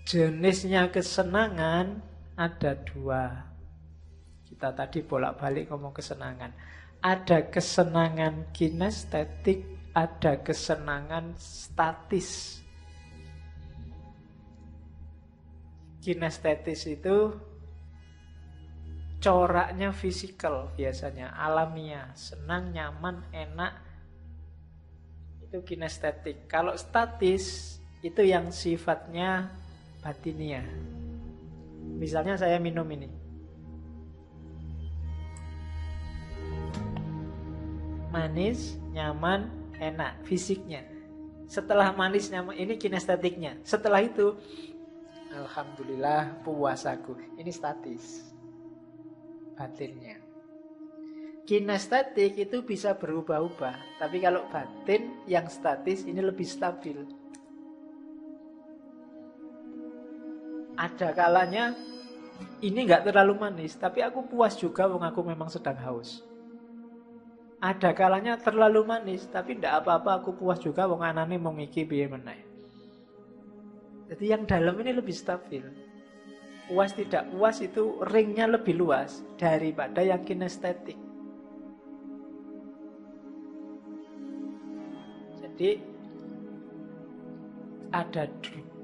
Jenisnya kesenangan ada dua. Kita tadi bolak-balik ngomong kesenangan. Ada kesenangan kinestetik, ada kesenangan statis. Kinestetis itu coraknya fisikal biasanya, alamiah, senang, nyaman, enak. Itu kinestetik. Kalau statis itu yang sifatnya batiniah. Misalnya saya minum ini. Manis, nyaman, enak fisiknya. Setelah manis, nyaman, ini kinestetiknya. Setelah itu alhamdulillah puas aku. Ini statis. Batinnya. Kinestetik itu bisa berubah-ubah. Tapi kalau batin yang statis ini lebih stabil. Ada kalanya ini nggak terlalu manis, tapi aku puas juga wong aku memang sedang haus. Ada kalanya terlalu manis, tapi ndak apa-apa aku puas juga wong anane mau ngiki piye meneh. Jadi yang dalam ini lebih stabil. Puas tidak puas itu ringnya lebih luas daripada yang kinestetik. Jadi ada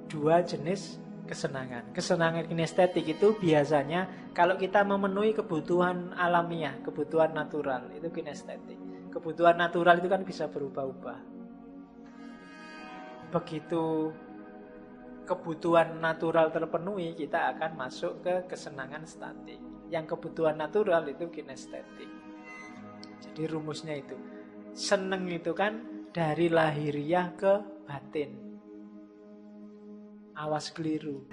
dua jenis kesenangan. Kesenangan kinestetik itu biasanya kalau kita memenuhi kebutuhan alamiah, kebutuhan natural, itu kinestetik. Kebutuhan natural itu kan bisa berubah-ubah. Begitu kebutuhan natural terpenuhi, kita akan masuk ke kesenangan statik. Yang kebutuhan natural itu kinestetik. Jadi rumusnya itu. Seneng itu kan dari lahiriah ke batin. Awas keliru.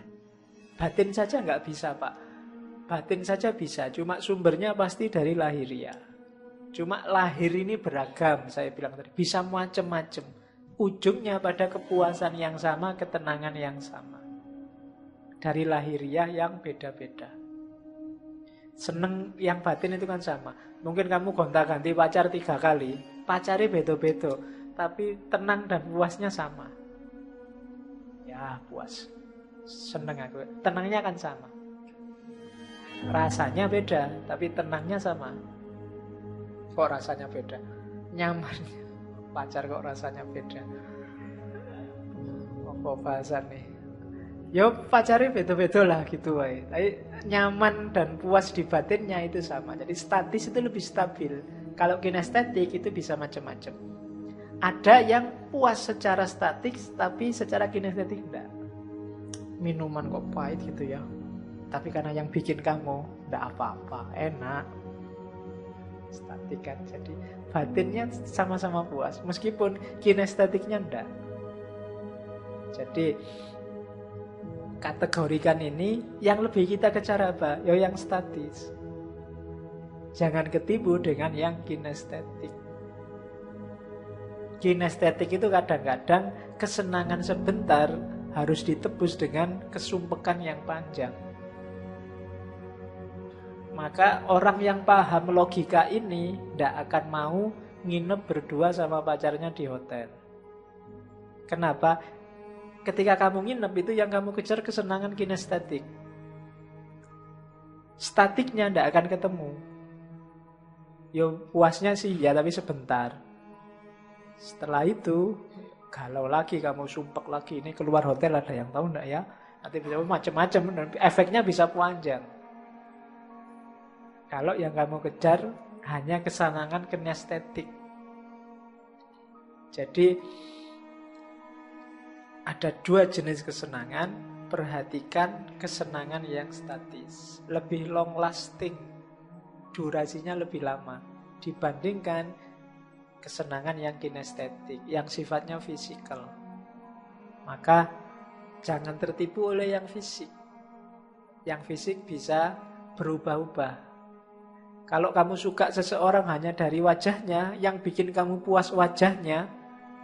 Batin saja nggak bisa, Pak. Batin saja bisa, cuma sumbernya pasti dari lahiriah. Cuma lahir ini beragam, saya bilang tadi. Bisa macam-macam. Ujungnya pada kepuasan yang sama, ketenangan yang sama. Dari lahiriah yang beda-beda. Seneng yang batin itu kan sama. Mungkin kamu gonta-ganti pacar 3 kali, pacarnya beda-beda, tapi tenang dan puasnya sama. Ya, puas. Seneng aku. Tenangnya kan sama. Rasanya beda, tapi tenangnya sama. Kok rasanya beda? Nyaman. Pacar kok rasanya beda. Apa bahasan nih? Yo pacarnya beda-beda lah gitu wae. Tapi nyaman dan puas di batinnya itu sama. Jadi statis itu lebih stabil. Kalau kinestetik itu bisa macam-macam. Ada yang puas secara statik tapi secara kinestetik enggak. Minuman kok pahit gitu ya. Tapi karena yang bikin kamu enggak apa-apa, enak. Statik kan. Jadi batinnya sama-sama puas meskipun kinestetiknya enggak. Jadi kategorikan ini yang lebih kita kejar apa? Ya yang statis. Jangan ketipu dengan yang kinestetik. Kinestetik itu kadang-kadang kesenangan sebentar harus ditebus dengan kesumpekan yang panjang. Maka orang yang paham logika ini tidak akan mau nginep berdua sama pacarnya di hotel. Kenapa? Ketika kamu nginep itu yang kamu kejar kesenangan kinestetik. Statiknya tidak akan ketemu. Yo puasnya sih ya tapi sebentar. Setelah itu galau lagi kamu, sumpek lagi. Ini keluar hotel ada yang tahu enggak ya? Nanti bisa macam-macam, efeknya bisa panjang. Kalau yang kamu kejar hanya kesenangan kinestetik. Jadi ada dua jenis kesenangan. Perhatikan kesenangan yang statis, lebih long lasting, durasinya lebih lama dibandingkan kesenangan yang kinestetik, yang sifatnya fisikal. Maka jangan tertipu oleh yang fisik. Yang fisik bisa berubah-ubah. Kalau kamu suka seseorang hanya dari wajahnya, yang bikin kamu puas wajahnya,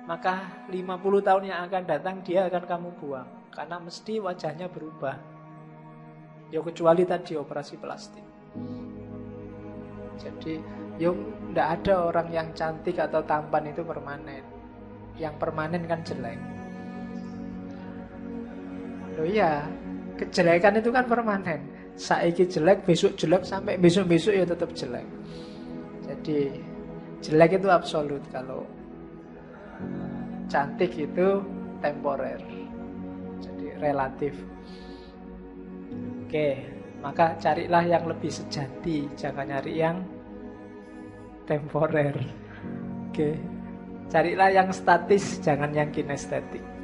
maka 50 tahun yang akan datang dia akan kamu buang. Karena mesti wajahnya berubah. Ya kecuali tadi operasi plastik. Jadi tidak ada orang yang cantik atau tampan itu permanen. Yang permanen kan jelek. Loh iya, kejelekan itu kan permanen. Saiki jelek, besok jelek, sampai besok-besok ya tetap jelek. Jadi jelek itu absolut, kalau cantik itu temporer. Jadi relatif. Oke, maka carilah yang lebih sejati, jangan nyari yang temporer. Oke. Carilah yang statis, jangan yang kinestetik.